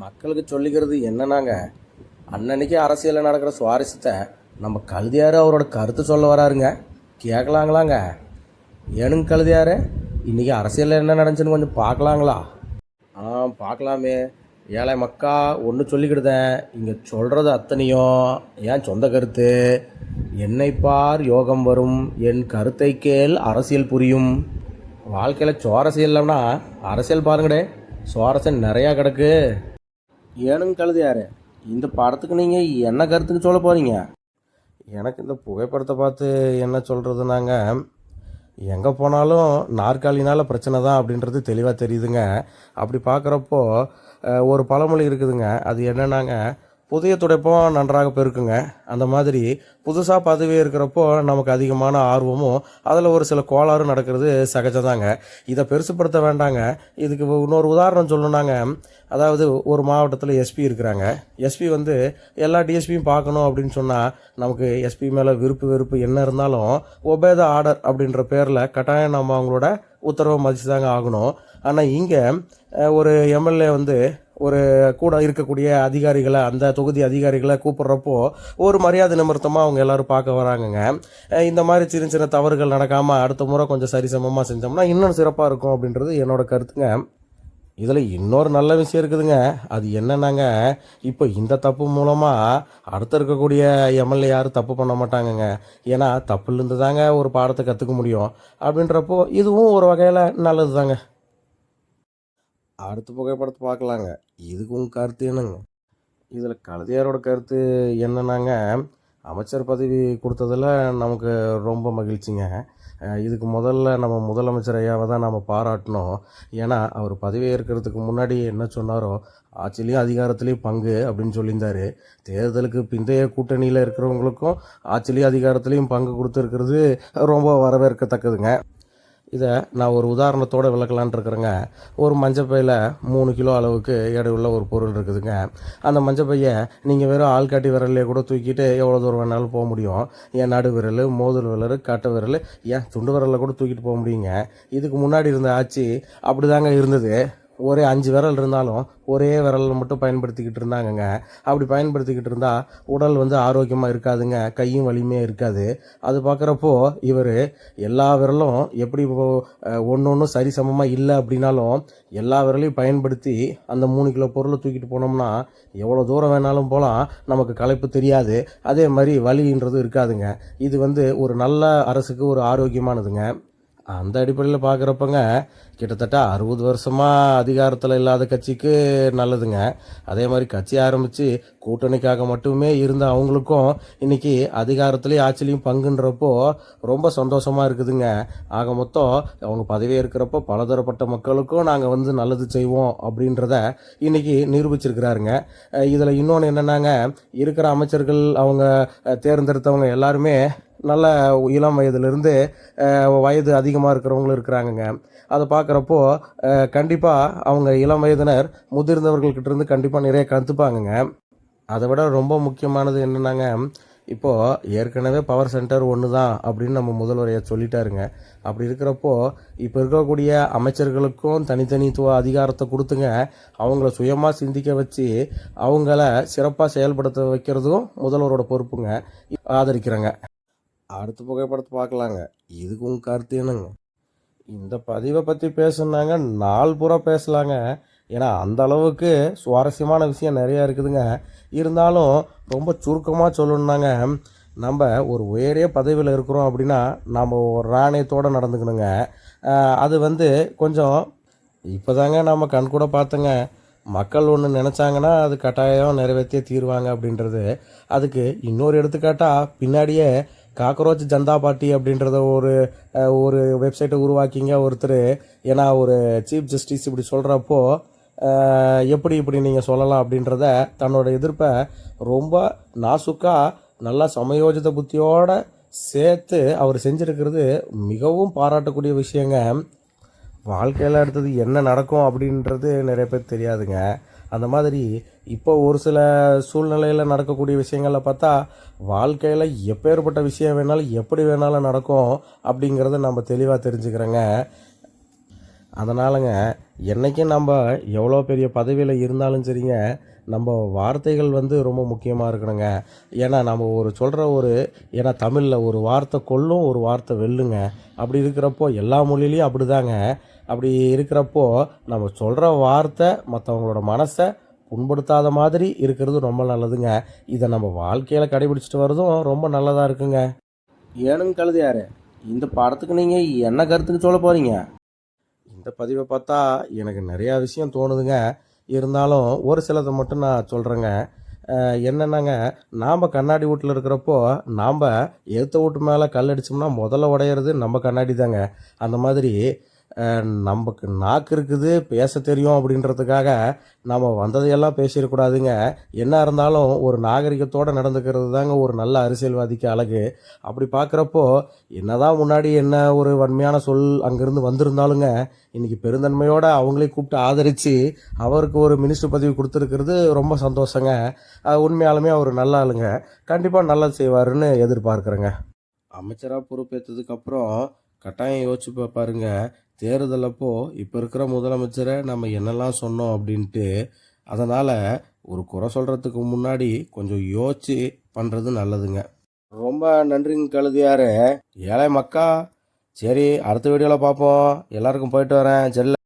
மக்களுக்கு சொல்லிக்கிறது என்னன்னாங்க, அன்னன்னைக்கு அரசியலில் நடக்கிற சுவாரஸ்யத்தை நம்ம கழுதியார் அவரோட கருத்து சொல்ல வராருங்க. கேட்கலாங்களாங்க? ஏனுங்க கழுதியார், இன்றைக்கி அரசியலில் என்ன நடந்துச்சுன்னு கொஞ்சம் பார்க்கலாங்களா? பார்க்கலாமே. ஏழை மக்கா ஒன்று சொல்லிக்கிடுதேன், இங்கே சொல்கிறது அத்தனையும் ஏன் சொந்த கருத்து. என்னை பார் யோகம் வரும், என் கருத்தை கேள் அரசியல் புரியும். வாழ்க்கையில் சுவாரஸ்யம் இல்லைன்னா அரசியல் பாருங்கடே, சுவாரஸ்யம் நிறையா கிடக்கு. ஏனுங்க கழுதியாரு, இந்த படத்துக்கு நீங்கள் என்ன கருத்துக்கு சொல்ல போகிறீங்க? எனக்கு இந்த புகைப்படத்தை பார்த்து என்ன சொல்கிறதுனாங்க, எங்கே போனாலும் நாற்காலினால் பிரச்சனை தான் அப்படின்றது தெளிவாக தெரியுதுங்க. அப்படி பார்க்குறப்போ ஒரு பழமொழி இருக்குதுங்க, அது என்னன்னாங்க, புதிய துடைப்பம் நன்றாக பெருக்குங்க. அந்த மாதிரி புதுசாக பதவி இருக்கிறப்போ நமக்கு அதிகமான ஆர்வமும் அதில் ஒரு சில கோளாறும் நடக்கிறது சகஜதாங்க. இதை பெருசுப்படுத்த வேண்டாங்க. இதுக்கு இன்னொரு உதாரணம் சொல்லணுன்னாங்க, அதாவது ஒரு மாவட்டத்தில் எஸ்பி இருக்கிறாங்க. எஸ்பி வந்து எல்லா டிஎஸ்பியும் பார்க்கணும் அப்படின்னு சொன்னால் நமக்கு எஸ்பி மேலே வெறுப்பு என்ன இருந்தாலும் ஒபே த ஆர்டர் அப்படின்ற பேரில் கட்டாயம் நம்ம அவங்களோட உத்தரவை மதித்து தாங்க ஆகணும். ஆனால் இங்கே ஒரு எம்எல்ஏ வந்து ஒரு கூட இருக்கக்கூடிய அதிகாரிகளை, அந்த தொகுதி அதிகாரிகளை கூப்பிட்றப்போ ஒரு மரியாதை நிமித்தமாக அவங்க எல்லோரும் பார்க்க வராங்கங்க. இந்த மாதிரி சின்ன சின்ன தவறுகள் நடக்காமல் அடுத்த முறை கொஞ்சம் சரிசமமாக செஞ்சோம்னா இன்னும் சிறப்பாக இருக்கும் அப்படின்றது என்னோட கருத்துங்க. இதில் இன்னொரு நல்ல விஷயம் இருக்குதுங்க. அது என்னன்னாங்க, இப்போ இந்த தப்பு மூலமாக அடுத்த இருக்கக்கூடிய எம்எல்ஏ யாரும் தப்பு பண்ண மாட்டாங்கங்க. ஏன்னா தப்புலேருந்து தாங்க ஒரு பாடத்தை கற்றுக்க முடியும். அப்படின்றப்போ இதுவும் ஒரு வகையில் நல்லது தாங்க. அடுத்த புகைப்படத்தை பார்க்கலாங்க. இதுக்கு உங்கள் கருத்து என்னங்க? இதில் கழுதியாரோட கருத்து என்னன்னாங்க, அமைச்சர் பதவி கொடுத்ததில் நமக்கு ரொம்ப மகிழ்ச்சிங்க. இதுக்கு முதல்ல நம்ம முதலமைச்சர் ஐயாவை தான் நம்ம பாராட்டணும். ஏன்னா அவர் பதவி ஏற்கிறதுக்கு முன்னாடி என்ன சொன்னாரோ, ஆட்சிலையும் அதிகாரத்துலேயும் பங்கு அப்படின்னு சொல்லியிருந்தார். தேர்தலுக்கு பிந்தைய கூட்டணியில் இருக்கிறவங்களுக்கும் ஆட்சிலையும் அதிகாரத்துலேயும் பங்கு கொடுத்துருக்கிறது ரொம்ப வரவேற்கத்தக்கதுங்க. இதை நான் ஒரு உதாரணத்தோடு விளக்கலான் இருக்கிறேங்க. ஒரு மஞ்சப்பையில் 3 கிலோ அளவுக்கு எடையுள்ள ஒரு பொருள் இருக்குதுங்க. அந்த மஞ்சப்பையை நீங்கள் வெறும் ஆள்காட்டி விரல்லையே கூட தூக்கிட்டு எவ்வளோ தூரம் வேணாலும் போக முடியும். ஏன் நடு விரல், மோதிர விரல், கட்டை விரல், ஏன் துண்டு விரலில் கூட தூக்கிட்டு போக முடியுங்க. இதுக்கு முன்னாடி இருந்த ஆட்சி அப்படி தாங்க இருந்தது. ஒரே 5 விரல் இருந்தாலும் ஒரே விரல் மட்டும் பயன்படுத்திக்கிட்டு இருந்தாங்கங்க. அப்படி பயன்படுத்திக்கிட்டு இருந்தால் உடல் வந்து ஆரோக்கியமாக இருக்காதுங்க, கையும் வலிமையாக இருக்காது. அது பார்க்குறப்போ இவர் எல்லா விரலும் எப்படி ஒன்று சரிசமமாக இல்லை அப்படின்னாலும் எல்லா விரலையும் பயன்படுத்தி அந்த 3 கிலோ பொருளை தூக்கிட்டு போனோம்னா எவ்வளோ தூரம் வேணாலும் போகலாம், நமக்கு களைப்பு தெரியாது, அதே மாதிரி வலின்றது இருக்காதுங்க. இது வந்து ஒரு நல்ல அரசுக்கு ஒரு ஆரோக்கியமானதுங்க. அந்த அடிப்படையில் பார்க்குறப்பங்க கிட்டத்தட்ட 60 வருஷமாக அதிகாரத்தில் இல்லாத கட்சிக்கு நல்லதுங்க. அதே மாதிரி கட்சி ஆரம்பித்து கூட்டணிக்காக மட்டுமே இருந்த அவங்களுக்கும் இன்றைக்கி அதிகாரத்துலேயும் ஆட்சிலையும் பங்குன்றப்போ ரொம்ப சந்தோஷமாக இருக்குதுங்க. ஆக மொத்தம் அவங்க பதவி இருக்கிறப்போ பலதரப்பட்ட மக்களுக்கும் நாங்கள் வந்து நல்லது செய்வோம் அப்படின்றத இன்றைக்கி நிரூபிச்சிருக்கிறாருங்க. இதில் இன்னொன்று என்னென்னாங்க, இருக்கிற அமைச்சர்கள் அவங்க தேர்ந்தெடுத்தவங்க எல்லாருமே நல்ல இளம் வயதிலிருந்து வயது அதிகமாக இருக்கிறவங்களும் இருக்கிறாங்கங்க. அதை பார்க்குறப்போ கண்டிப்பாக அவங்க இளம் வயதினர் முதிர்ந்தவர்கள்கிட்டருந்து கண்டிப்பாக நிறைய கற்றுப்பாங்கங்க. அதை விட ரொம்ப முக்கியமானது என்னென்னாங்க, இப்போது ஏற்கனவே பவர் சென்டர் ஒன்று தான் அப்படின்னு நம்ம முதல்வரையை சொல்லிட்டாருங்க. அப்படி இருக்கிறப்போ இப்போ இருக்கக்கூடிய அமைச்சர்களுக்கும் தனித்தனித்துவ அதிகாரத்தை கொடுத்துங்க அவங்கள சுயமாக சிந்திக்க வச்சு அவங்கள சிறப்பாக செயல்படுத்த வைக்கிறதும் முதல்வரோட பொறுப்புங்க. ஆதரிக்கிறேங்க. அடுத்த புகைப்படத்தை பார்க்கலாங்க. இதுக்கு உங்கள் கருத்து என்னங்க? இந்த பதிவை பற்றி பேசுனாங்க நாள் பூரா பேசலாங்க. ஏன்னா அந்த அளவுக்கு சுவாரஸ்யமான விஷயம் நிறையா இருக்குதுங்க. இருந்தாலும் ரொம்ப சுருக்கமாக சொல்லணுன்னாங்க, நம்ம ஒரு உயரிய பதவியில் இருக்கிறோம் அப்படின்னா நம்ம ஒரு நாணயத்தோடு நடந்துக்கணுங்க. அது வந்து கொஞ்சம் இப்போ தாங்க நம்ம கண் கூட பார்த்தோங்க. மக்கள் ஒன்று நினச்சாங்கன்னா அது கட்டாயம் நிறைவேற்றியே தீருவாங்க அப்படின்றது. அதுக்கு இன்னொரு எடுத்துக்காட்டாக பின்னாடியே காக்ரோச் ஜனதா பார்ட்டி அப்படின்றத ஒரு வெப்சைட்டை உருவாக்கிங்க ஒருத்தர். ஏன்னா ஒரு சீஃப் ஜஸ்டிஸ் இப்படி சொல்கிறப்போ இப்படி நீங்கள் சொல்லலாம் அப்படின்றத தன்னோட எதிர்ப்பை ரொம்ப நாசுக்காக நல்லா சமயோஜித புத்தியோடு சேர்த்து அவர் செஞ்சுருக்கிறது மிகவும் பாராட்டக்கூடிய விஷயங்க. வாழ்க்கையில் அடுத்தது என்ன நடக்கும் அப்படின்றது நிறைய பேர் தெரியாதுங்க. அந்த மாதிரி இப்போ ஒரு சில சூழ்நிலையில் நடக்கக்கூடிய விஷயங்களை பார்த்தா வாழ்க்கையில் எப்பேற்பட்ட விஷயம் வேணாலும் எப்படி வேணாலும் நடக்கும் அப்படிங்கிறத நம்ம தெளிவாக தெரிஞ்சுக்கிறோங்க. அதனாலங்க என்றைக்கும் நம்ம எவ்வளோ பெரிய பதவியில் இருந்தாலும் சரிங்க, நம்ம வார்த்தைகள் ரொம்ப முக்கியமாக இருக்கணுங்க. ஏன்னா நம்ம ஏன்னா தமிழில் ஒரு வார்த்தை கொல்லும், ஒரு வார்த்தை வெல்லுங்க. அப்படி இருக்கிறப்போ எல்லா மொழியிலையும் அப்படிதாங்க. அப்படி இருக்கிறப்போ நம்ம சொல்கிற வார்த்தை மற்றவங்களோட மனசை புண்படுத்தாத மாதிரி இருக்கிறது ரொம்ப நல்லதுங்க. இதை நம்ம வாழ்க்கையில் கடைபிடிச்சிட்டு வர்றதும் ரொம்ப நல்லதாக இருக்குங்க. ஏனுங்க கழுதையாரு, இந்த படத்துக்கு நீங்கள் என்ன கருத்துக்கு சொல்ல போகிறீங்க? இந்த பதிவை பார்த்தா எனக்கு நிறையா விஷயம் தோணுதுங்க. இருந்தாலும் ஒரு சிலதை மட்டும் நான் சொல்கிறேங்க. என்னென்னாங்க, நாம் கண்ணாடி வீட்டில் இருக்கிறப்போ நாம் எதிர்த்த வீட்டு மேலே கல் அடித்தோம்னா முதல்ல உடையிறது நம்ம கண்ணாடி தாங்க. அந்த மாதிரி நமக்கு நாக்கு இருக்குது, பேச தெரியும் அப்படின்றதுக்காக நம்ம வந்ததையெல்லாம் பேசிடக்கூடாதுங்க. என்ன இருந்தாலும் ஒரு நாகரிகத்தோடு நடந்துக்கிறது தாங்க ஒரு நல்ல அரசியல்வாதிக்கு அழகு. அப்படி பார்க்குறப்போ என்னதான் முன்னாடி என்ன ஒரு வன்மையான சொல் அங்கேருந்து வந்திருந்தாலுங்க, இன்றைக்கி பெருந்தன்மையோடு அவங்களே கூப்பிட்டு ஆதரித்து அவருக்கு ஒரு மினிஸ்டர் பதவி கொடுத்துருக்கிறது ரொம்ப சந்தோஷங்க. உண்மையாலுமே அவர் நல்ல ஆளுங்க. கண்டிப்பாக நல்லது செய்வாருன்னு எதிர்பார்க்குறேங்க. அமைச்சராக பொறுப்பேற்றதுக்கப்புறம் கட்டாயம் யோசிச்சு பாருங்க, தேர்தல் அப்போ இப்போ இருக்கிற முதலமைச்சரை நம்ம என்னெல்லாம் சொன்னோம் அப்படின்ட்டு. அதனால் ஒரு குறை சொல்கிறதுக்கு முன்னாடி கொஞ்சம் யோசிச்சு பண்ணுறது நல்லதுங்க. ரொம்ப நன்றிங்க கழுதியாரு. ஏழை மக்கா. சரி, அடுத்த வீடியோவில் பார்ப்போம். எல்லாருக்கும் போயிட்டு வரேன். செல்ல